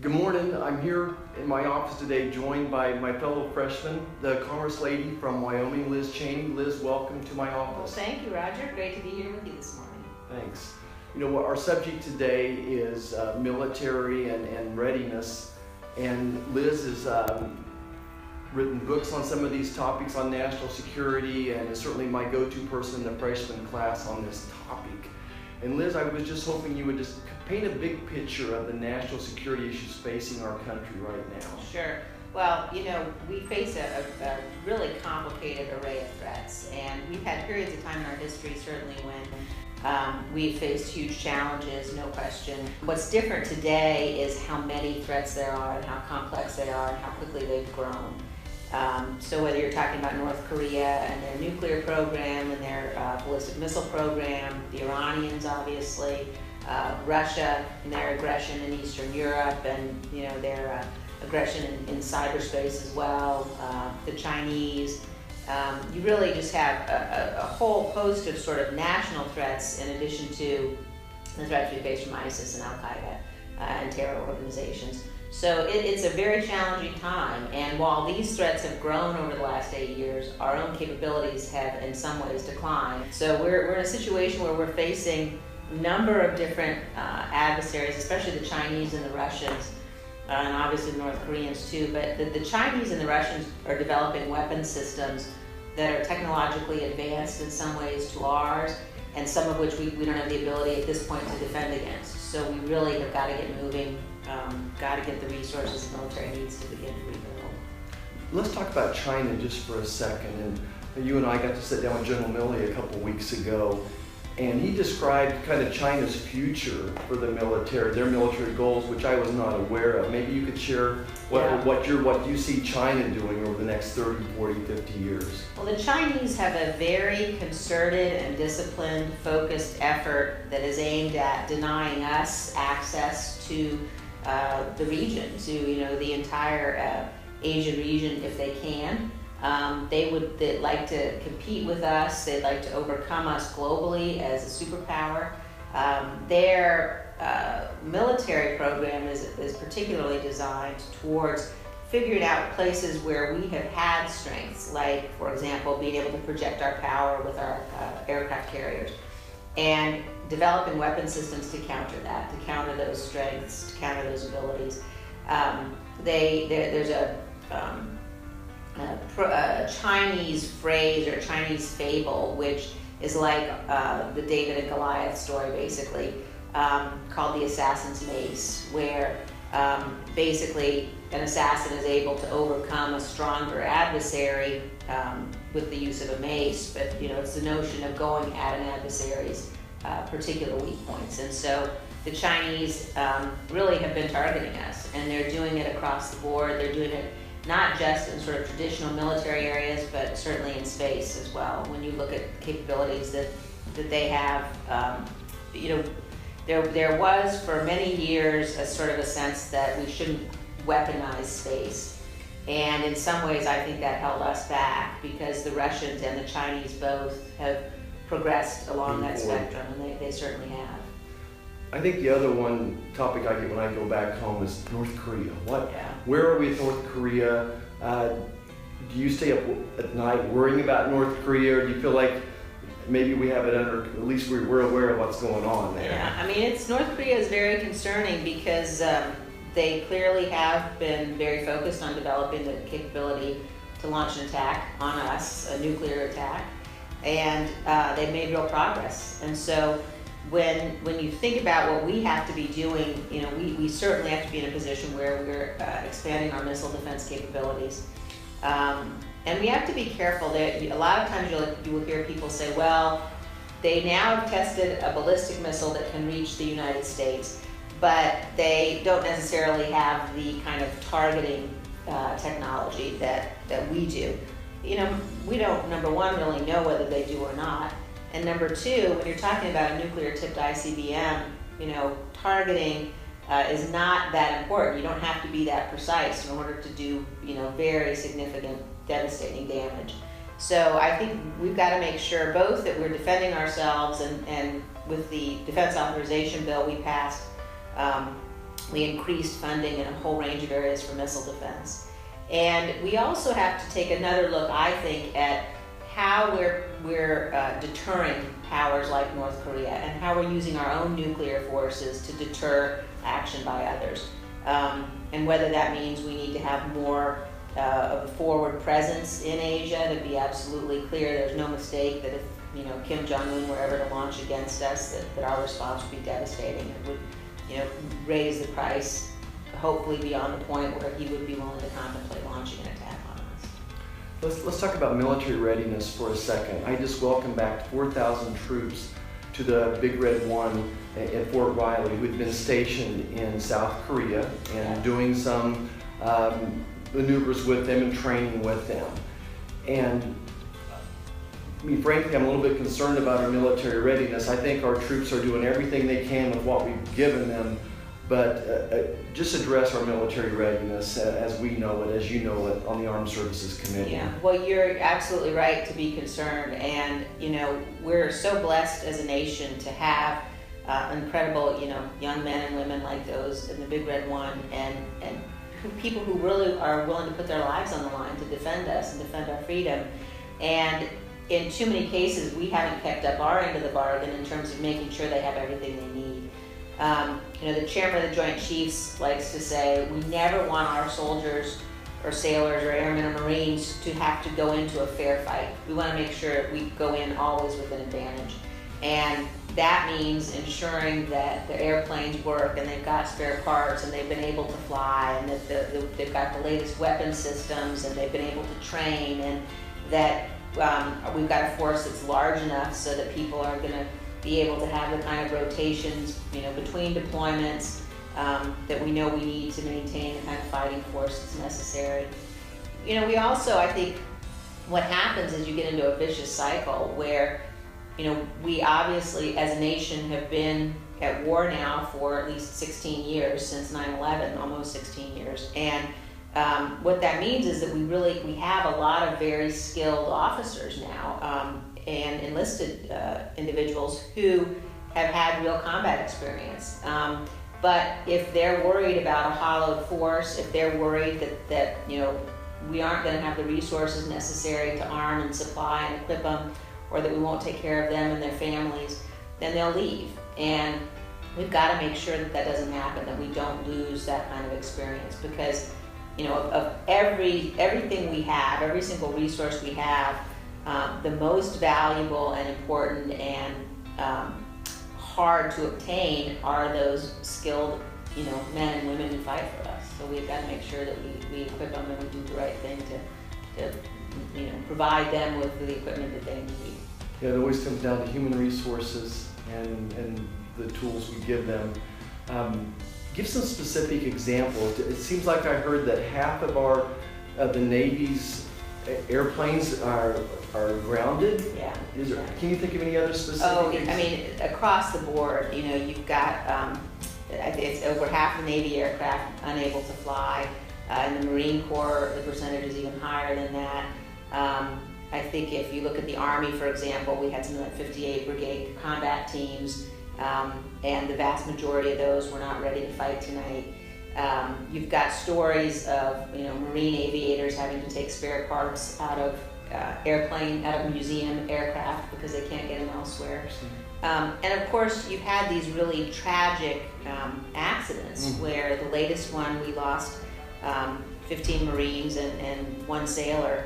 Good morning. I'm here in my office today joined by my fellow freshman, the Congress lady from Wyoming, Liz Cheney. Liz, welcome to my office. Well, thank you, Roger. Great to be here with you this morning. Thanks. You know, our subject today is military and readiness. And Liz has written books on some of these topics on national security and is certainly my go-to person in the freshman class on this topic. And Liz, I was just hoping you would just paint a big picture of the national security issues facing our country right now. Sure. Well, you know, we face a really complicated array of threats, and we've had periods of time in our history, certainly when we've faced huge challenges, no question. What's different today is how many threats there are and how complex they are and how quickly they've grown. So whether you're talking about North Korea and their nuclear program and their ballistic missile program, the Iranians obviously, Russia and their aggression in Eastern Europe and their aggression in cyberspace as well, the Chinese, you really just have a whole host of sort of national threats in addition to the threats we face from ISIS and Al-Qaeda and terror organizations. So it's a very challenging time, and while these threats have grown over the last 8 years, our own capabilities have in some ways declined. So we're in a situation where we're facing a number of different adversaries, especially the Chinese and the Russians, and obviously the North Koreans too, but the Chinese and the Russians are developing weapon systems that are technologically advanced in some ways to ours, and some of which we don't have the ability at this point to defend against. So we really have got to get moving. Got to get the resources the military needs to begin to rebuild. Let's talk about China just for a second. And you and I got to sit down with General Milley a couple weeks ago, and he described kind of China's future for the military, their military goals, which I was not aware of. Maybe you could share what you see China doing over the next 30, 40, 50 years. Well, the Chinese have a very concerted and disciplined, focused effort that is aimed at denying us access to the region, to the entire Asian region if they can. They'd like to compete with us. They'd like to overcome us globally as a superpower. Their military program is particularly designed towards figuring out places where we have had strengths, like, for example, being able to project our power with our aircraft carriers, and developing weapon systems to counter that, to counter those strengths, to counter those abilities. There's a Chinese phrase or Chinese fable, which is like the David and Goliath story, basically, called the assassin's mace, where basically an assassin is able to overcome a stronger adversary with the use of a mace, but it's the notion of going at an adversary's particular weak points. And so the Chinese really have been targeting us, and they're doing it across the board. They're doing it not just in sort of traditional military areas, but certainly in space as well. When you look at capabilities that they have, there was for many years a sort of a sense that we shouldn't weaponize space. And in some ways, I think that held us back because the Russians and the Chinese both have progressed along that spectrum, and they certainly have. I think the other one topic I get when I go back home is North Korea. Where are we with North Korea? Do you stay up at night worrying about North Korea, or do you feel like maybe we have it under, at least we're aware of what's going on there? Yeah, I mean, North Korea is very concerning because they clearly have been very focused on developing the capability to launch an attack on us, a nuclear attack, and they've made real progress. And so when you think about what we have to be doing, we certainly have to be in a position where we're expanding our missile defense capabilities. And we have to be careful that a lot of times you will hear people say, well, they now have tested a ballistic missile that can reach the United States, but they don't necessarily have the kind of targeting technology that we do. We don't, number one, really know whether they do or not. And number two, when you're talking about a nuclear-tipped ICBM, targeting is not that important. You don't have to be that precise in order to do, very significant, devastating damage. So I think we've got to make sure both that we're defending ourselves, and with the defense authorization bill we passed We increased funding in a whole range of areas for missile defense. And we also have to take another look, I think, at how we're deterring powers like North Korea and how we're using our own nuclear forces to deter action by others. And whether that means we need to have more of a forward presence in Asia, to be absolutely clear. There's no mistake that if Kim Jong-un were ever to launch against us, that our response would be devastating. It would raise the price, hopefully beyond the point where he would be willing to contemplate launching an attack on us. Let's talk about military readiness for a second. I just welcomed back 4,000 troops to the Big Red One at Fort Riley, who had been stationed in South Korea and doing some maneuvers with them and training with them. And frankly, I'm a little bit concerned about our military readiness. I think our troops are doing everything they can with what we've given them, but just address our military readiness as we know it, as you know it, on the Armed Services Committee. Yeah, well, you're absolutely right to be concerned, and we're so blessed as a nation to have incredible, young men and women like those in the Big Red One, and people who really are willing to put their lives on the line to defend us and defend our freedom. And in too many cases, we haven't kept up our end of the bargain in terms of making sure they have everything they need. The chairman of the Joint Chiefs likes to say, we never want our soldiers or sailors or airmen or Marines to have to go into a fair fight. We want to make sure we go in always with an advantage. And that means ensuring that the airplanes work and they've got spare parts and they've been able to fly and that they've got the latest weapon systems and they've been able to train, and that we've got a force that's large enough so that people are going to be able to have the kind of rotations, between deployments that we know we need to maintain the kind of fighting force that's necessary. We also, I think, what happens is you get into a vicious cycle where, we obviously as a nation have been at war now for at least 16 years, since 9/11, almost 16 years. And what that means is that we have a lot of very skilled officers now and enlisted individuals who have had real combat experience. But if they're worried about a hollowed force, if they're worried that we aren't going to have the resources necessary to arm and supply and equip them, or that we won't take care of them and their families, then they'll leave. And we've got to make sure that doesn't happen, that we don't lose that kind of experience, because of everything we have, every single resource we have, the most valuable and important and hard to obtain are those skilled, men and women who fight for us. So we've got to make sure that we equip them and we do the right thing to provide them with the equipment that they need. Yeah, it always comes down to human resources and the tools we give them. Give some specific examples. It seems like I heard that half of the Navy's airplanes are grounded. Yeah. Can you think of any other specific examples? Across the board, you've got, it's over half the Navy aircraft unable to fly. In the Marine Corps, the percentage is even higher than that. I think if you look at the Army, for example, we had something like 58 brigade combat teams, and the vast majority of those were not ready to fight tonight. You've got stories of Marine aviators having to take spare parts out of museum aircraft because they can't get them elsewhere. And of course, you've had these really tragic accidents where the latest one, we lost 15 Marines and one sailor.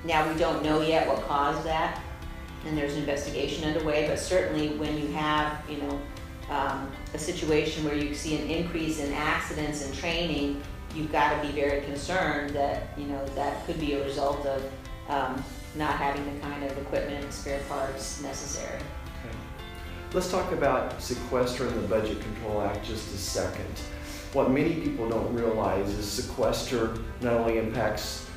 Now we don't know yet what caused that, and there's an investigation underway, but certainly when you have a situation where you see an increase in accidents and training, you've got to be very concerned that that could be a result of not having the kind of equipment and spare parts necessary. Okay. Let's talk about sequester and the Budget Control Act just a second. What many people don't realize is sequester not only impacts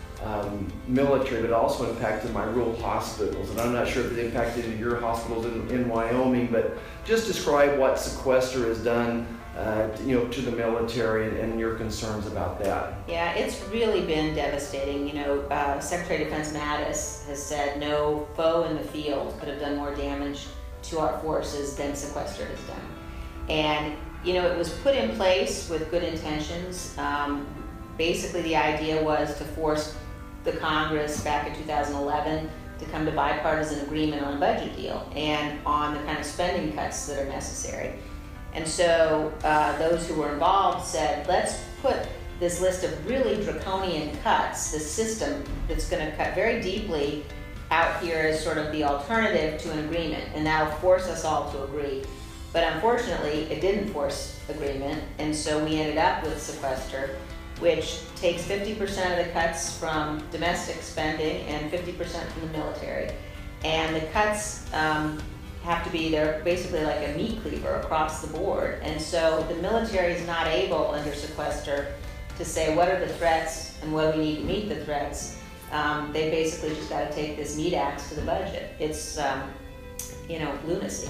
military, but also impacted my rural hospitals. And I'm not sure if it impacted your hospitals in Wyoming, but just describe what sequester has done to the military and your concerns about that. Yeah, it's really been devastating. Secretary of Defense Mattis has said no foe in the field could have done more damage to our forces than sequester has done. And it was put in place with good intentions. Basically, the idea was to force the Congress back in 2011 to come to bipartisan agreement on a budget deal and on the kind of spending cuts that are necessary. And so those who were involved said, let's put this list of really draconian cuts, this system that's going to cut very deeply out here as sort of the alternative to an agreement, and that'll force us all to agree. But unfortunately, it didn't force agreement, and so we ended up with sequester, which takes 50% of the cuts from domestic spending and 50% from the military. And the cuts have to be, they're basically like a meat cleaver across the board. And so the military is not able under sequester to say what are the threats and what do we need to meet the threats. They basically just got to take this meat axe to the budget. It's, lunacy.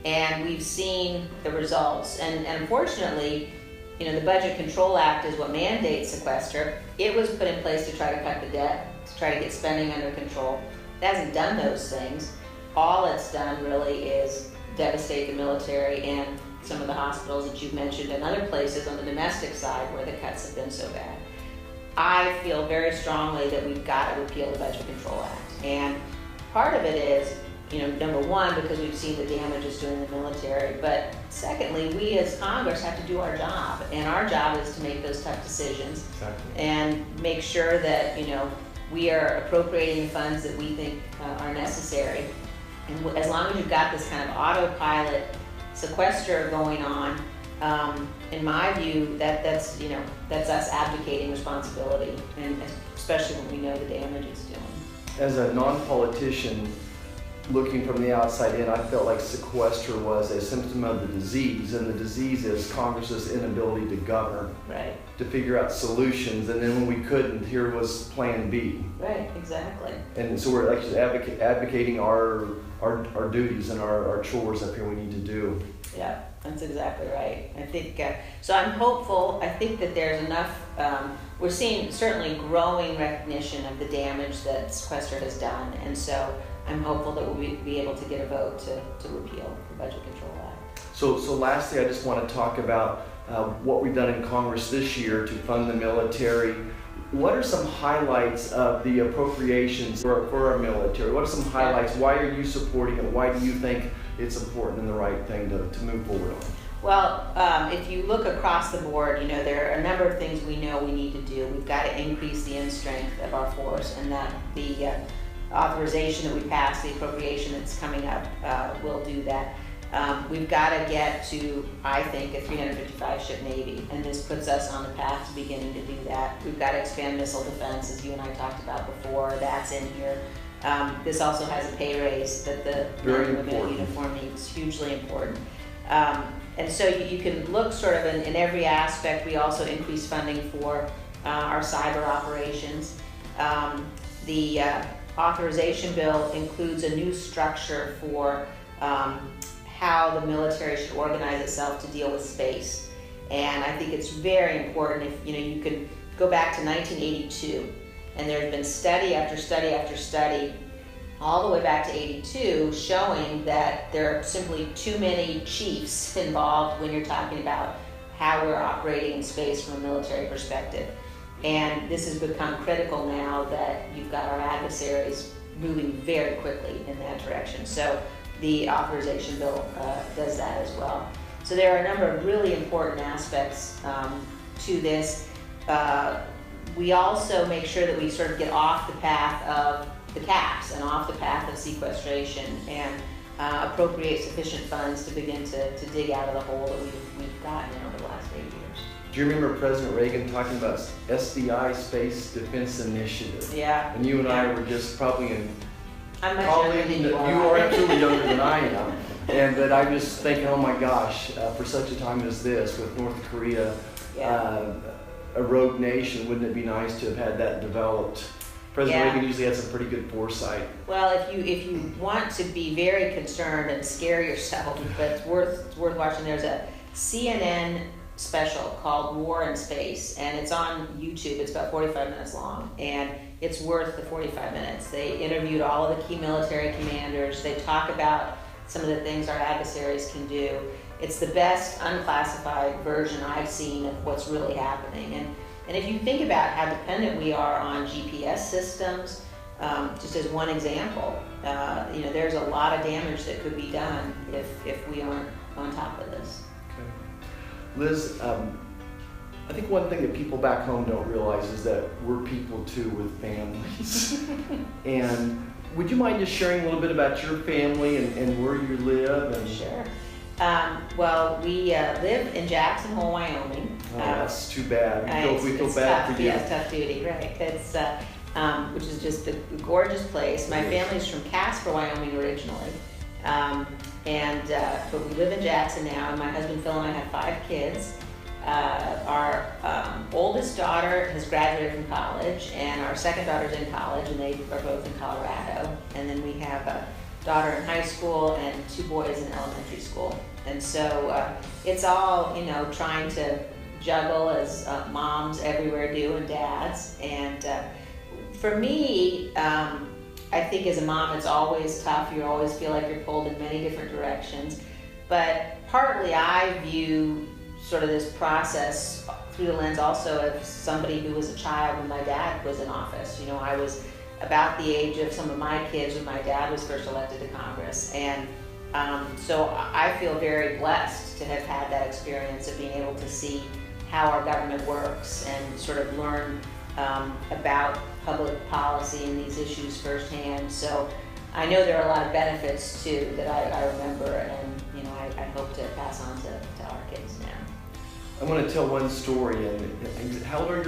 And we've seen the results. And unfortunately, the Budget Control Act is what mandates sequester. It was put in place to try to cut the debt, to try to get spending under control. It hasn't done those things. All it's done really is devastate the military and some of the hospitals that you've mentioned and other places on the domestic side where the cuts have been so bad. I feel very strongly that we've got to repeal the Budget Control Act. And part of it is, number one, because we've seen the damage it's doing in the military, but secondly, we as Congress have to do our job, and our job is to make those tough decisions. Exactly. And make sure that, we are appropriating the funds that we think are necessary. And as long as you've got this kind of autopilot sequester going on, in my view, that's us abdicating responsibility, and especially when we know the damage it's doing. As a non-politician, looking from the outside in, I felt like sequester was a symptom of the disease, and the disease is Congress's inability to govern, right, to figure out solutions, and then when we couldn't, here was Plan B. Right, exactly. And so we're actually advocating our duties and our chores up here we need to do. Yeah, that's exactly right. I think, so I'm hopeful. I think that there's enough, we're seeing certainly growing recognition of the damage that sequester has done, and so I'm hopeful that we'll be able to get a vote to repeal the Budget Control Act. So lastly, I just want to talk about what we've done in Congress this year to fund the military. What are some highlights of the appropriations for our military? What are some highlights? Why are you supporting it? Why do you think it's important and the right thing to move forward on? Well, if you look across the board, there are a number of things we know we need to do. We've got to increase the end strength of our force, and that the authorization that we passed, the appropriation that's coming up, will do that. We've got to get to, I think, a 355-ship Navy, and this puts us on the path to beginning to do that. We've got to expand missile defense, as you and I talked about before. That's in here. This also has a pay raise that the men and women in uniform needs, hugely important. And so you can look sort of in every aspect. We also increase funding for our cyber operations. The authorization bill includes a new structure for how the military should organize itself to deal with space. And I think it's very important if, you could go back to 1982, and there have been study after study after study, all the way back to 82, showing that there are simply too many chiefs involved when you're talking about how we're operating in space from a military perspective. And this has become critical now that you've got our adversaries moving very quickly in that direction. So the authorization bill does that as well. So there are a number of really important aspects to this. We also make sure that we sort of get off the path of the caps and off the path of sequestration and appropriate sufficient funds to begin to dig out of the hole that we've gotten in over the last 8 years. Do you remember President Reagan talking about SDI, Space Defense Initiative? Yeah. And you and I were just probably in I'm much younger than you are. You are absolutely younger than I am. But I'm just thinking, oh my gosh, for such a time as this, with North Korea, a rogue nation, wouldn't it be nice to have had that developed? President Reagan usually had some pretty good foresight. Well, if you want to be very concerned and scare yourself, but it's worth watching. There's a CNN special called War in Space, and it's on YouTube. It's about 45 minutes long, and it's worth the 45 minutes. They interviewed all of the key military commanders. They talk about some of the things our adversaries can do, it's the best unclassified version I've seen of what's really happening. And if you think about how dependent we are on GPS systems, just as one example, there's a lot of damage that could be done if we aren't on top of this. Okay. Liz, I think one thing that people back home don't realize is that we're people too with families. And would you mind just sharing a little bit about your family and where you live? And Sure. Well, we live in Jackson Hole, Wyoming. Oh, that's too bad. We feel it's bad tough. for you. Yeah, it's tough duty, right? It's which is just a gorgeous place. My family's from Casper, Wyoming originally, but we live in Jackson now. And my husband Phil and I have 5 kids. Our oldest daughter has graduated from college, and our second daughter's in college, and they are both in Colorado. And then we have a daughter in high school and 2 boys in elementary school. And so it's all, trying to juggle as moms everywhere do, and dads. And for me, I think as a mom, it's always tough. You always feel like you're pulled in many different directions. But partly I view sort of this process through the lens also of somebody who was a child when my dad was in office. I was about the age of some of my kids when my dad was first elected to Congress. And so I feel very blessed to have had that experience of being able to see how our government works and sort of learn about public policy and these issues firsthand. So I know there are a lot of benefits too that I remember, and I hope to pass on to our kids now. I want to tell one story. And how old are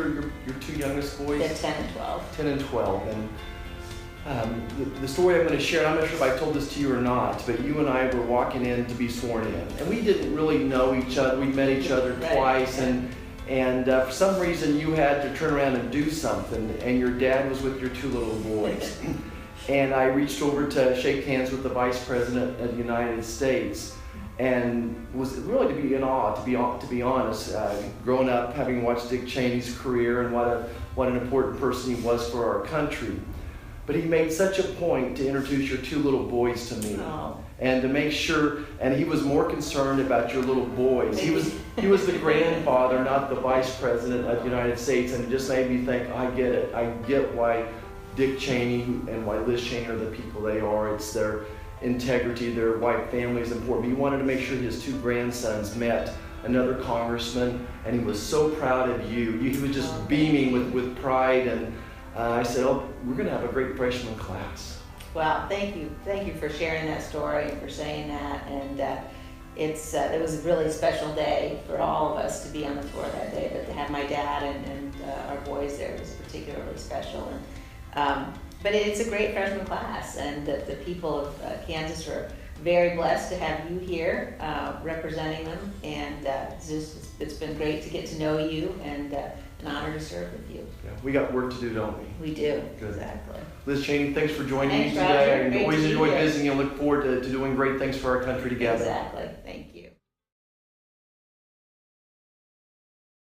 your 2 youngest boys? They're 10 and 12. 10 and 12. And the story I'm going to share, I'm not sure if I told this to you or not, but you and I were walking in to be sworn in. And we didn't really know each other. We met each other twice. And for some reason you had to turn around and do something, and your dad was with your 2 little boys. And I reached over to shake hands with the Vice President of the United States, and was really to be in awe, to be honest. Growing up, having watched Dick Cheney's career and what an important person he was for our country. But he made such a point to introduce your 2 little boys to me. Oh. And to make sure, and he was more concerned about your little boys. He was the grandfather, not the Vice President of the United States, and it just made me think, I get it. I get why Dick Cheney and why Liz Cheney are the people they are. It's their integrity, their white family is important. He wanted to make sure his 2 grandsons met another congressman, and he was so proud of you. He was just beaming with pride, and I said, we're going to have a great freshman class. Well, thank you. Thank you for sharing that story and for saying that. And it was a really special day for all of us to be on the floor that day, but to have my dad and our boys there was particularly special. And but it's a great freshman class, and the people of Kansas are very blessed to have you here representing them. And it's been great to get to know you, and an honor to serve with you. Yeah, we got work to do, don't we? We do. Good. Exactly. Liz Cheney, thanks for joining me Thanks, Roger. today. I Great always to be enjoy here. visiting and look forward to doing great things for our country together. Exactly. Thank you.